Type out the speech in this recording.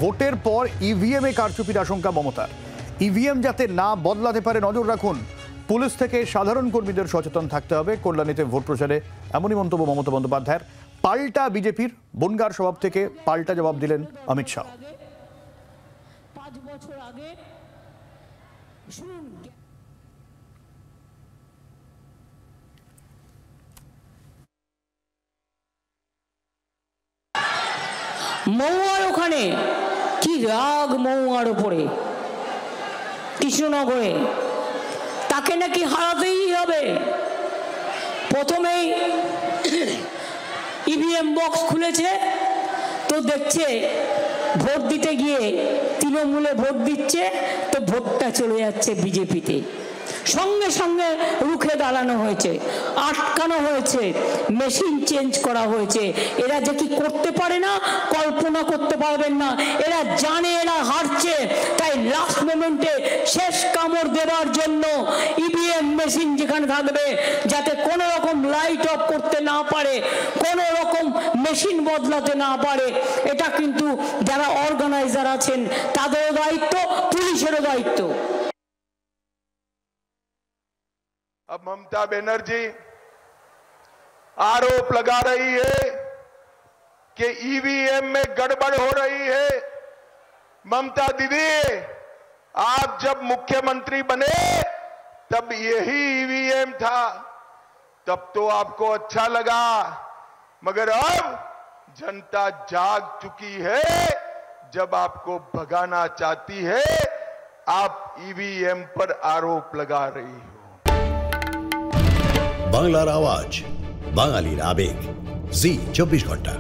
ভোটের পর ইভিএম এ কারচুপির আশঙ্কা মমতার। ইভিএম যাতে না বদলাতে পারে নজর রাখুন। পুলিশ থেকে সাধারণ কর্মীদের সচেতন থাকতে হবে কল্যাণীতে ভোট প্রচারে, এমনই মন্তব্য মমতা বন্দ্যোপাধ্যায়ের। পাল্টা বিজেপির বনগার স্বভাব থেকে পাল্টা জবাব দিলেন অমিত শাহ। 5 বছর আগে শুনুন, মৌয়ার ওখানে কি রাগ মৌয়ার ওপরে, কৃষ্ণনগরে তাকে নাকি হারাতেই হবে। প্রথমেই ইভিএম বক্স খুলেছে তো দেখছে ভোট দিতে গিয়ে তৃণমূলে ভোট দিচ্ছে, তো ভোটটা চলে যাচ্ছে বিজেপিতে। সঙ্গে সঙ্গে রুখে দাঁড়ানো হয়েছে, আটকানো হয়েছে, মেশিন চেঞ্জ করা হয়েছে। এরা যে কি করতে পারে না কল্পনা করতে পারবেন না। এরা জানে এরা হারছে, তাই লাস্ট মোমেন্টে শেষ কামড় দেওয়ার জন্য ইভিএম মেশিন যেখানে থাকবে যাতে কোনো রকম লাইট অফ করতে না পারে, কোনো রকম মেশিন বদলাতে না পারে, এটা কিন্তু যারা অর্গানাইজার আছেন তাদেরও দায়িত্ব, পুলিশেরও দায়িত্ব। अब ममता बनर्जी आरोप लगा रही है कि ईवीएम में गड़बड़ हो रही है। ममता दीदी, आप जब मुख्यमंत्री बने तब यही ईवीएम था, तब तो आपको अच्छा लगा, मगर अब जनता जाग चुकी है। जब आपको भगाना चाहती है, आप ईवीएम पर आरोप लगा रही हो। বাংলার আওয়াজ, বাঙালির আবেগ, জি 24 ঘন্টা।